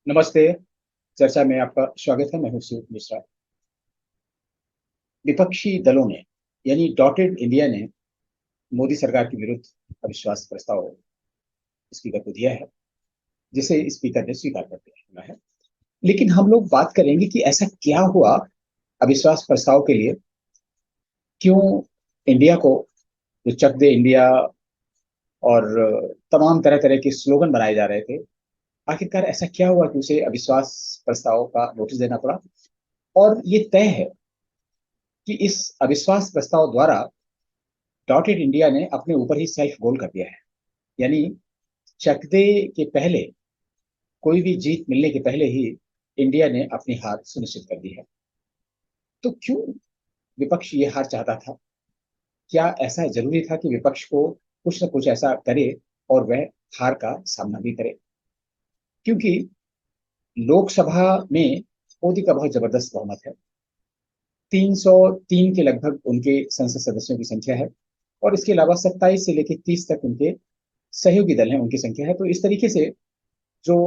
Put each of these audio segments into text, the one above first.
नमस्ते। चर्चा में आपका स्वागत है। मैं हूं सुमित मिश्रा। विपक्षी दलों ने यानी डॉटेड इंडिया ने मोदी सरकार के विरुद्ध अविश्वास प्रस्ताव स्पीकर को दिया है, जिसे स्पीकर ने स्वीकार कर दिया है। लेकिन हम लोग बात करेंगे कि ऐसा क्या हुआ अविश्वास प्रस्ताव के लिए। क्यों इंडिया को जो चक दे इंडिया और तमाम तरह तरह के स्लोगन बनाए जा रहे थे, आखिरकार ऐसा क्या हुआ कि उसे अविश्वास प्रस्ताव का नोटिस देना पड़ा। और ये तय है कि इस अविश्वास प्रस्ताव द्वारा डॉटेड इंडिया ने अपने ऊपर ही सेल्फ गोल कर दिया है। यानी चक दे के पहले, कोई भी जीत मिलने के पहले ही इंडिया ने अपनी हार सुनिश्चित कर दी है। तो क्यों विपक्ष ये हार चाहता था? क्या ऐसा जरूरी था कि विपक्ष को कुछ न कुछ ऐसा करे और वह हार का सामना भी करे? क्योंकि लोकसभा में मोदी का बहुत जबरदस्त बहुमत है। 303 के लगभग उनके संसद सदस्यों की संख्या है, और इसके अलावा 27 से लेकर 30 तक उनके सहयोगी दल हैं, उनकी संख्या है। तो इस तरीके से जो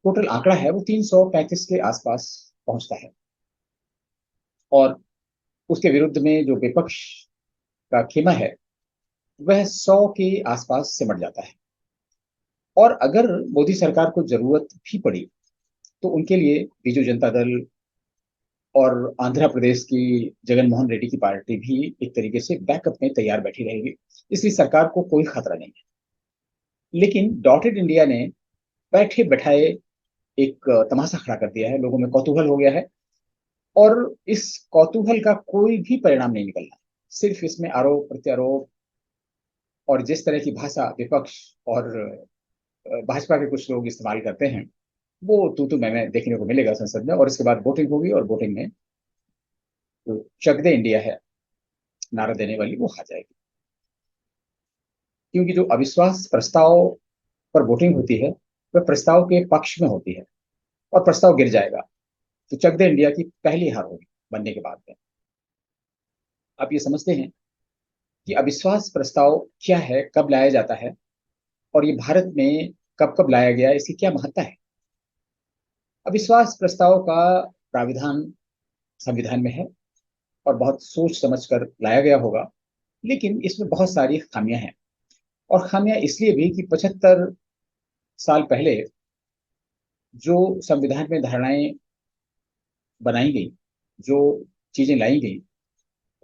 टोटल आंकड़ा है वो 335 के आसपास पहुंचता है। और उसके विरुद्ध में जो विपक्ष का खेमा है वह 100 के आसपास सिमट जाता है। और अगर मोदी सरकार को जरूरत भी पड़ी तो उनके लिए बीजू जनता दल और आंध्र प्रदेश की जगनमोहन रेड्डी की पार्टी भी एक तरीके से बैकअप में तैयार बैठी रहेगी। इसलिए सरकार को कोई खतरा नहीं है। लेकिन डॉटेड इंडिया ने बैठे बैठाए एक तमाशा खड़ा कर दिया है। लोगों में कौतूहल हो गया है, और इस कौतूहल का कोई भी परिणाम नहीं निकलना। सिर्फ इसमें आरोप प्रत्यारोप और जिस तरह की भाषा विपक्ष और भाजपा के कुछ लोग इस्तेमाल करते हैं, वो तू मैं देखने को मिलेगा संसद में। और इसके बाद वोटिंग होगी, और वोटिंग में जो चक दे इंडिया है नारा देने वाली, वो हार जाएगी। क्योंकि जो अविश्वास प्रस्ताव पर वोटिंग होती है वह प्रस्ताव के पक्ष में होती है, और प्रस्ताव गिर जाएगा तो चक दे इंडिया की पहली हार होगी बनने के बाद में। आप ये समझते हैं कि अविश्वास प्रस्ताव क्या है, कब लाया जाता है, और ये भारत में कब कब लाया गया, इसकी क्या महत्ता है? अविश्वास प्रस्ताव का प्राविधान संविधान में है, और बहुत सोच समझ कर लाया गया होगा। लेकिन इसमें बहुत सारी खामियां हैं। और खामियां इसलिए भी कि 75 साल पहले जो संविधान में धारणाएं बनाई गई, जो चीजें लाई गई,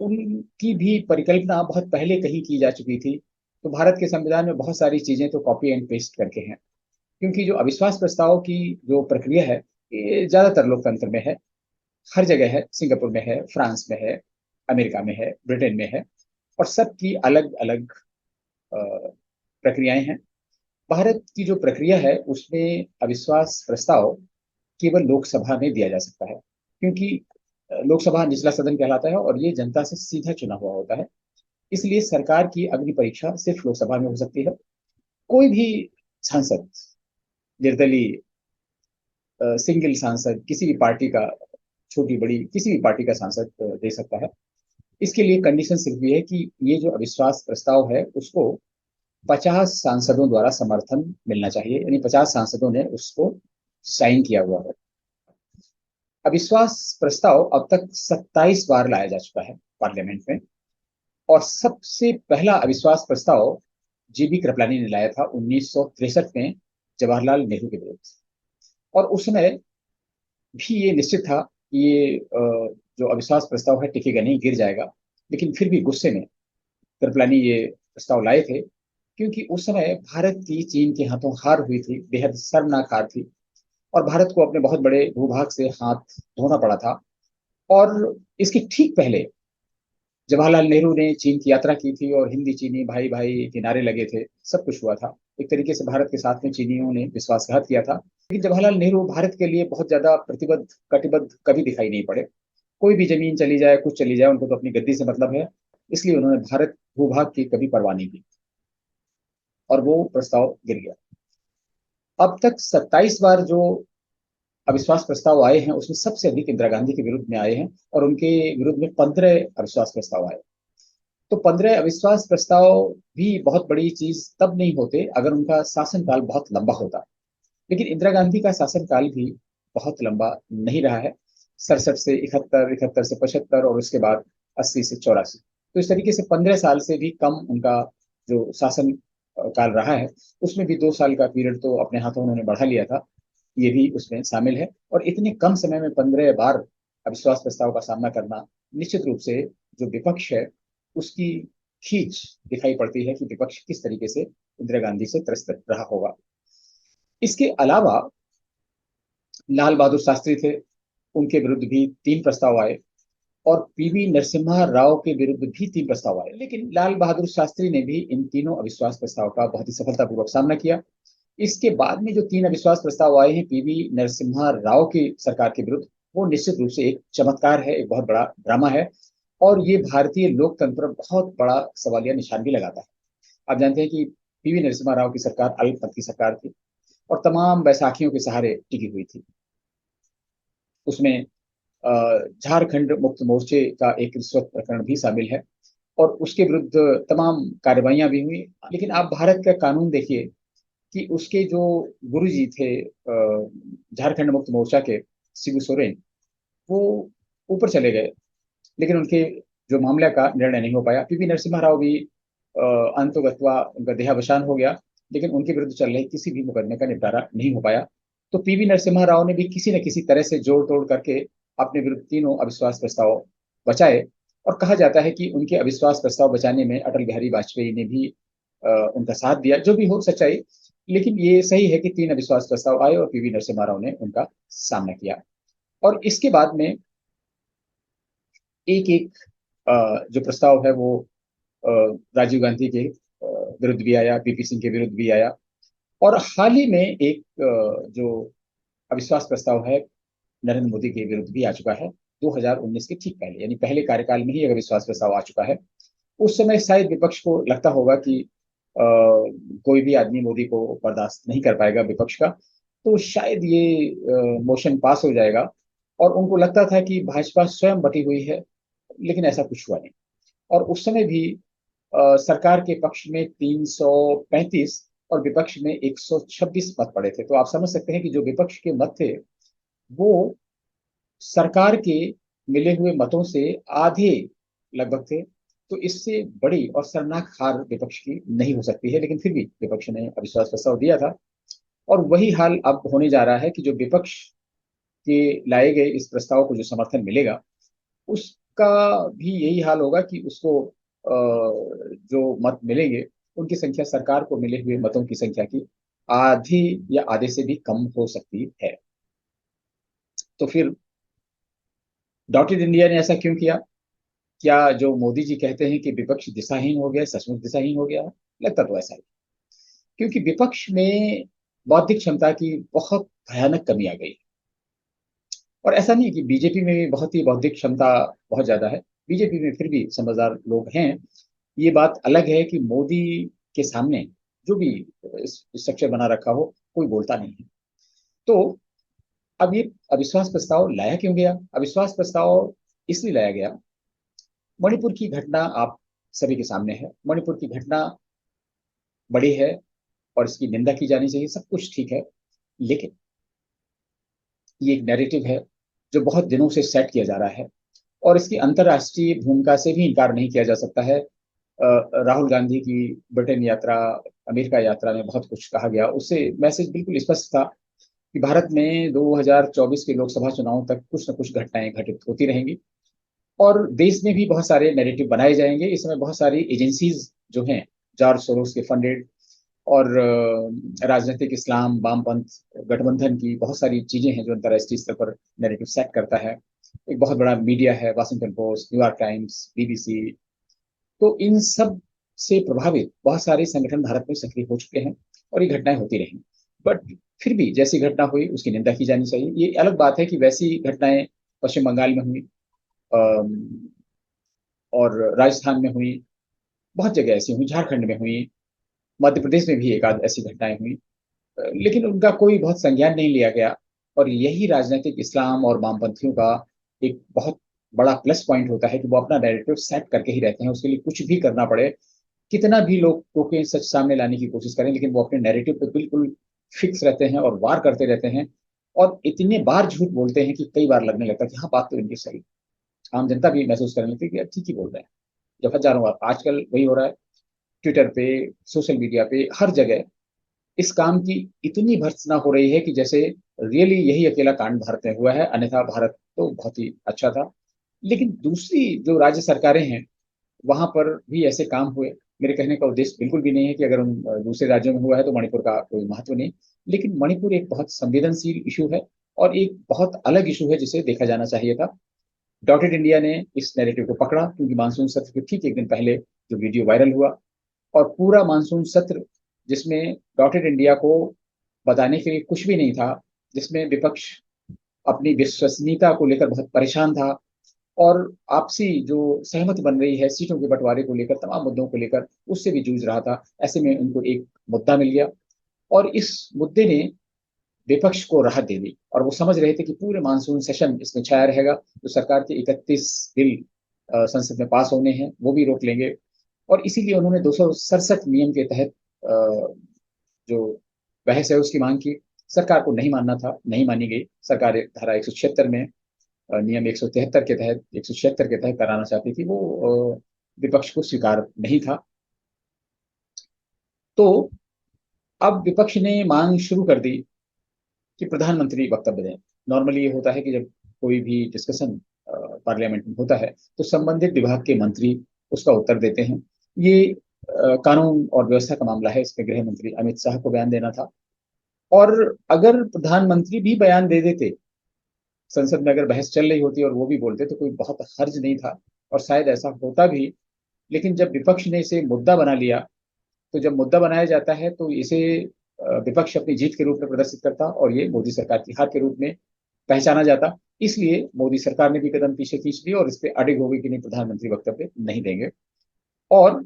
उनकी भी परिकल्पना बहुत पहले कहीं की जा चुकी थी। तो भारत के संविधान में बहुत सारी चीजें तो कॉपी एंड पेस्ट करके हैं। क्योंकि जो अविश्वास प्रस्ताव की जो प्रक्रिया है, ये ज्यादातर लोकतंत्र में है, हर जगह है। सिंगापुर में है, फ्रांस में है, अमेरिका में है, ब्रिटेन में है, और सबकी अलग अलग प्रक्रियाएं हैं। भारत की जो प्रक्रिया है उसमें अविश्वास प्रस्ताव केवल लोकसभा में दिया जा सकता है। क्योंकि लोकसभा निचला सदन कहलाता है, और ये जनता से सीधा चुना हुआ होता है। इसलिए सरकार की अग्नि परीक्षा सिर्फ लोकसभा में हो सकती है। कोई भी सांसद, निर्दलीय सिंगल सांसद, किसी भी पार्टी का, छोटी बड़ी किसी भी पार्टी का सांसद दे सकता है। इसके लिए कंडीशन सिर्फ ये है कि ये जो अविश्वास प्रस्ताव है उसको 50 सांसदों द्वारा समर्थन मिलना चाहिए, यानी 50 सांसदों ने उसको साइन किया हुआ है। अविश्वास प्रस्ताव अब तक 27 बार लाया जा चुका है पार्लियामेंट में। और सबसे पहला अविश्वास प्रस्ताव जीबी कृपलानी ने लाया था 1963 में, जवाहरलाल नेहरू के विरुद्ध। और उस समय भी ये निश्चित था कि ये जो अविश्वास प्रस्ताव है टिकेगा नहीं, गिर जाएगा। लेकिन फिर भी गुस्से में कृपलानी ये प्रस्ताव लाए थे। क्योंकि उस समय भारत की चीन के हाथों हार हुई थी, बेहद शर्मनाक हार थी। और भारत को अपने बहुत बड़े भूभाग से हाथ धोना पड़ा था। और इसके ठीक पहले जवाहरलाल नेहरू ने चीन की यात्रा की थी, और हिंदी चीनी भाई भाई के नारे लगे थे, सब कुछ हुआ था। एक तरीके से भारत के साथ में चीनियों ने विश्वासघात किया था। लेकिन जवाहरलाल नेहरू भारत के लिए बहुत ज्यादा प्रतिबद्ध कटिबद्ध कभी दिखाई नहीं पड़े। कोई भी जमीन चली जाए, कुछ चली जाए, उनको तो अपनी गद्दी से मतलब है। इसलिए उन्होंने भारत भूभाग की कभी परवाह नहीं की, और वो प्रस्ताव गिर गया। अब तक 27 बार जो अविश्वास प्रस्ताव आए हैं उसमें सबसे अधिक इंदिरा गांधी के विरुद्ध में आए हैं, और उनके विरुद्ध में 15 अविश्वास प्रस्ताव आए। तो 15 अविश्वास प्रस्ताव भी बहुत बड़ी चीज तब नहीं होते अगर उनका शासनकाल बहुत लंबा होता। लेकिन इंदिरा गांधी का शासनकाल भी बहुत लंबा नहीं रहा है। 67 से 71, 71 से 75 और उसके बाद 80 से 84। तो इस तरीके से 15 साल से भी कम उनका जो शासन काल रहा है, उसमें भी 2 साल का पीरियड तो अपने हाथों उन्होंने बढ़ा लिया था। ये भी उसमें शामिल है। और इतने कम समय में 15 बार अविश्वास प्रस्ताव का सामना करना, निश्चित रूप से जो विपक्ष है उसकी खींच दिखाई पड़ती है कि विपक्ष किस तरीके से इंदिरा गांधी से त्रस्त रहा होगा। इसके अलावा लाल बहादुर शास्त्री थे, उनके विरुद्ध भी 3 प्रस्ताव आए। और पीवी नरसिम्हा राव के विरुद्ध भी 3 प्रस्ताव आए, लेकिन लाल बहादुर शास्त्री ने भी इन तीनों अविश्वास प्रस्ताव का बहुत ही सफलतापूर्वक सामना किया। इसके बाद में जो 3 अविश्वास प्रस्ताव आए हैं पीवी नरसिम्हा राव की सरकार के विरुद्ध, वो निश्चित रूप से एक चमत्कार है, एक बहुत बड़ा ड्रामा है। और ये भारतीय लोकतंत्र पर बहुत बड़ा सवालिया निशान भी लगाता है। आप जानते हैं कि पीवी नरसिम्हा राव की सरकार अल्पमत की सरकार थी और तमाम बैसाखियों के सहारे टिकी हुई थी। उसमें झारखंड मुक्त मोर्चे का एक रिश्वत प्रकरण भी शामिल है और उसके विरुद्ध तमाम कार्रवाइयां भी हुई। लेकिन आप भारत का कानून देखिए कि उसके जो गुरुजी थे झारखंड मुक्त मोर्चा के, शिबू सोरेन, वो ऊपर चले गए, लेकिन उनके जो मामले का निर्णय नहीं हो पाया। पीवी नरसिम्हा राव भी अंतोगत्वा उनका देहावसान हो गया, लेकिन उनके विरुद्ध चल रहे किसी भी मुकदमे का निपटारा नहीं हो पाया। तो पीवी नरसिम्हा राव ने भी किसी न किसी तरह से जोड़ तोड़ करके अपने विरुद्ध तीनों अविश्वास प्रस्ताव बचाए। और कहा जाता है कि उनके अविश्वास प्रस्ताव बचाने में अटल बिहारी वाजपेयी ने भी उनका साथ दिया, जो भी हो सच्चाई। लेकिन ये सही है कि 3 अविश्वास प्रस्ताव आए और पीवी नरसिम्हा राव ने उनका सामना किया। और इसके बाद में एक एक जो प्रस्ताव है वो अ, राजीव गांधी के विरुद्ध भी आया, पीपी सिंह के विरुद्ध भी आया। और हाल ही में एक जो अविश्वास प्रस्ताव है नरेंद्र मोदी के विरुद्ध भी आ चुका है। 2019 के ठीक पहले, यानी पहले कार्यकाल में ही एक अविश्वास प्रस्ताव आ चुका है। उस समय शायद विपक्ष को लगता होगा कि कोई भी आदमी मोदी को बर्दाश्त नहीं कर पाएगा विपक्ष का, तो शायद ये मोशन पास हो जाएगा। और उनको लगता था कि भाजपा स्वयं बटी हुई है, लेकिन ऐसा कुछ हुआ नहीं। और उस समय भी सरकार के पक्ष में 335 और विपक्ष में 126 मत पड़े थे। तो आप समझ सकते हैं कि जो विपक्ष के मत थे वो सरकार के मिले हुए मतों से आधे लगभग थे। तो इससे बड़ी और शर्मनाक हार विपक्ष की नहीं हो सकती है, लेकिन फिर भी विपक्ष ने अविश्वास प्रस्ताव दिया था। और वही हाल अब होने जा रहा है कि जो विपक्ष के लाए गए इस प्रस्ताव को जो समर्थन मिलेगा, उसका भी यही हाल होगा कि उसको जो मत मिलेंगे उनकी संख्या सरकार को मिले हुए मतों की संख्या की आधी या आधे से भी कम हो सकती है। तो फिर डॉटेड इंडिया ने ऐसा क्यों किया? क्या जो मोदी जी कहते हैं कि विपक्ष दिशाहीन हो गया, सचमुच दिशाहीन हो गया है? लगता तो ऐसा ही, क्योंकि विपक्ष में बौद्धिक क्षमता की बहुत भयानक कमी आ गई। और ऐसा नहीं कि बीजेपी में भी बहुत ही बौद्धिक क्षमता बहुत ज्यादा है, बीजेपी में फिर भी समझदार लोग हैं। ये बात अलग है कि मोदी के सामने जो भी स्ट्रक्चर बना रखा हो, कोई बोलता नहीं है। तो अब ये अविश्वास प्रस्ताव लाया क्यों गया? अविश्वास प्रस्ताव इसलिए लाया गया, मणिपुर की घटना आप सभी के सामने है। मणिपुर की घटना बड़ी है और इसकी निंदा की जानी चाहिए, सब कुछ ठीक है। लेकिन ये एक नैरेटिव है जो बहुत दिनों से सेट किया जा रहा है और इसकी अंतर्राष्ट्रीय भूमिका से भी इनकार नहीं किया जा सकता है। राहुल गांधी की ब्रिटेन यात्रा, अमेरिका यात्रा में बहुत कुछ कहा गया, उससे मैसेज बिल्कुल स्पष्ट था कि भारत में 2024 के लोकसभा चुनाव तक कुछ न कुछ घटनाएं घटित होती रहेंगी और देश में भी बहुत सारे नैरेटिव बनाए जाएंगे। इस समय बहुत सारी एजेंसीज जो हैं, जॉर्ज सोरोस के फंडेड, और राजनीतिक इस्लाम, वामपंथ गठबंधन की बहुत सारी चीजें हैं जो अंतर्राष्ट्रीय स्तर पर नैरेटिव सेट करता है। एक बहुत बड़ा मीडिया है, Washington post, New York times, BBC. तो इन सब से प्रभावित बहुत सारे संगठन भारत में सक्रिय हो चुके हैं और ये घटनाएं होती रही। बट फिर भी जैसी घटना हुई उसकी निंदा की जानी चाहिए। ये अलग बात है कि वैसी घटनाएं पश्चिम बंगाल में हुई और राजस्थान में हुई, बहुत जगह ऐसी हुई, झारखंड में हुई, मध्य प्रदेश में भी एक आध ऐसी घटनाएं हुई। लेकिन उनका कोई बहुत संज्ञान नहीं लिया गया। और यही राजनीतिक इस्लाम और वामपंथियों का एक बहुत बड़ा प्लस पॉइंट होता है कि वो अपना नैरेटिव सेट करके ही रहते हैं। उसके लिए कुछ भी करना पड़े, कितना भी लोग को के सच सामने लाने की कोशिश करें, लेकिन वो अपने नैरेटिव पे बिल्कुल फिक्स रहते हैं और वार करते रहते हैं, और इतने बार झूठ बोलते हैं कि कई बार लगने लगता है कि हाँ, बात तो इनकी सही। आम जनता भी महसूस करने लगती है कि यार ठीक ही बोल रहे हैं। जब हजारों बार आजकल वही हो रहा है, ट्विटर पे, सोशल मीडिया पे, हर जगह इस काम की इतनी भर्त्सना हो रही है कि जैसे रियली यही अकेला कांड भारत में हुआ है, अन्यथा भारत तो बहुत ही अच्छा था। लेकिन दूसरी जो राज्य सरकारें हैं, वहां पर भी ऐसे काम हुए। मेरे कहने का उद्देश्य बिल्कुल भी नहीं है कि अगर उन दूसरे राज्यों में हुआ है तो मणिपुर का कोई महत्व नहीं। लेकिन मणिपुर एक बहुत संवेदनशील इशू है, और एक बहुत अलग इशू है जिसे देखा जाना चाहिए था। डॉटेड इंडिया ने इस नैरेटिव को पकड़ा, क्योंकि मानसून सत्र के ठीक एक दिन पहले जो वीडियो वायरल हुआ, और पूरा मानसून सत्र जिसमें डॉटेड इंडिया को बताने के लिए कुछ भी नहीं था, जिसमें विपक्ष अपनी विश्वसनीयता को लेकर बहुत परेशान था, और आपसी जो सहमति बन रही है सीटों के बंटवारे को लेकर, तमाम मुद्दों को लेकर, उससे भी जूझ रहा था। ऐसे में उनको एक मुद्दा मिल गया, और इस मुद्दे ने विपक्ष को राहत दे दी, और वो समझ रहे थे कि पूरे मानसून सेशन इसमें छाया रहेगा। जो सरकार के 31 बिल संसद में पास होने हैं वो भी रोक लेंगे, और इसीलिए उन्होंने 267 नियम के तहत जो बहस है उसकी मांग की। सरकार को नहीं मानना था, नहीं मानी गई। सरकार धारा 176 में, नियम 173 के तहत, 176 के तहत कराना चाहती थी, वो विपक्ष को स्वीकार नहीं था। तो अब विपक्ष ने मांग शुरू कर दी कि प्रधानमंत्री वक्तव्य दें। नॉर्मली ये होता है कि जब कोई भी डिस्कशन पार्लियामेंट में होता है तो संबंधित विभाग के मंत्री उसका उत्तर देते हैं। ये कानून और व्यवस्था का मामला है, इसमें गृह मंत्री अमित शाह को बयान देना था। और अगर प्रधानमंत्री भी बयान दे देते, संसद में अगर बहस चल रही होती और वो भी बोलते, तो कोई बहुत हर्ज नहीं था, और शायद ऐसा होता भी। लेकिन जब विपक्ष ने इसे मुद्दा बना लिया, तो जब मुद्दा बनाया जाता है तो इसे विपक्ष अपनी जीत के रूप में प्रदर्शित करता, और ये मोदी सरकार की हार के रूप में पहचाना जाता। इसलिए मोदी सरकार ने भी कदम पीछे खींच लिए, और इस पे अड़िग हो गई कि नहीं, प्रधानमंत्री वक्तव्य नहीं देंगे। और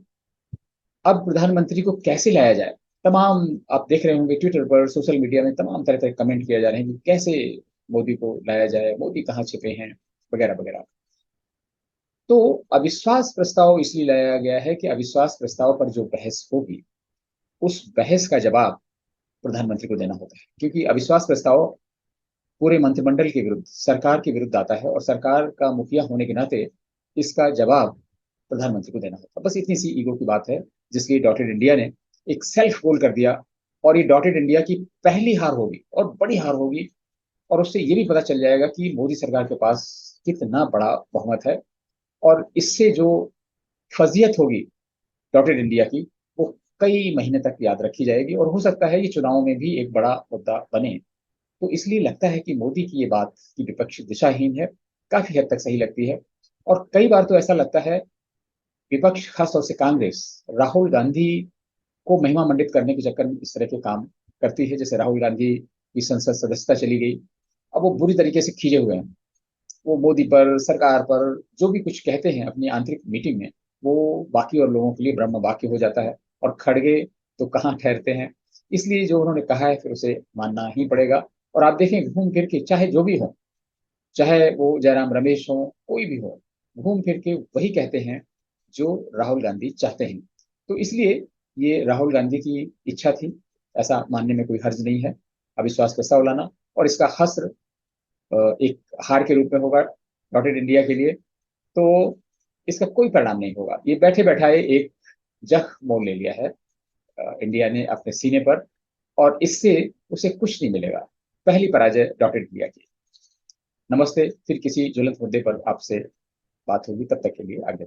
अब प्रधानमंत्री को कैसे लाया जाए, तमाम आप देख रहे होंगे ट्विटर पर, सोशल मीडिया में तमाम तरह तरह कमेंट किए जा रहे हैं कि कैसे मोदी को लाया जाए, मोदी कहाँ छिपे हैं, वगैरह वगैरह। तो अविश्वास प्रस्ताव इसलिए लाया गया है कि अविश्वास प्रस्ताव पर जो बहस होगी, उस बहस का जवाब प्रधानमंत्री को देना होता है, क्योंकि अविश्वास प्रस्ताव पूरे मंत्रिमंडल के विरुद्ध, सरकार के विरुद्ध आता है, और सरकार का मुखिया होने के नाते इसका जवाब प्रधानमंत्री को देना होता है। बस इतनी सी ईगो की बात है, जिसकी डॉटेड इंडिया ने एक सेल्फ गोल कर दिया। और ये डॉटेड इंडिया की पहली हार होगी, और बड़ी हार होगी। और उससे ये भी पता चल जाएगा कि मोदी सरकार के पास कितना बड़ा बहुमत है, और इससे जो फजीयत होगी डॉटेड इंडिया की, वो कई महीने तक याद रखी जाएगी, और हो सकता है ये चुनाव में भी एक बड़ा मुद्दा बने। तो इसलिए लगता है कि मोदी की ये बात की विपक्ष दिशाहीन है, काफी हद तक सही लगती है। और कई बार तो ऐसा लगता है विपक्ष, खासतौर से कांग्रेस, राहुल गांधी को महिमा मंडित करने के चक्कर में इस तरह के काम करती है। जैसे राहुल गांधी की संसद सदस्यता चली गई, अब वो बुरी तरीके से खींचे हुए हैं। वो मोदी पर, सरकार पर जो भी कुछ कहते हैं अपनी आंतरिक मीटिंग में, वो बाकी और लोगों के लिए ब्रह्म वाक्य हो जाता है, और खड़गे तो कहाँ ठहरते हैं। इसलिए जो उन्होंने कहा है फिर उसे मानना ही पड़ेगा। और आप देखें, घूम फिर के चाहे जो भी हो, चाहे वो जयराम रमेश हो, कोई भी हो, घूम फिर के वही कहते हैं जो राहुल गांधी चाहते हैं। तो इसलिए ये राहुल गांधी की इच्छा थी, ऐसा मानने में कोई हर्ज नहीं है, अविश्वास प्रस्ताव लाना। और इसका हश्र एक हार के रूप में होगा डॉटेड इंडिया के लिए। तो इसका कोई परिणाम नहीं होगा, ये बैठे बैठाए एक जख्म मोल ले लिया है इंडिया ने अपने सीने पर, और इससे उसे कुछ नहीं मिलेगा। पहली पराजय डॉटेड इंडिया की। नमस्ते, फिर किसी ज्वलंत मुद्दे पर आपसे बात होगी, तब तक के लिए आगे।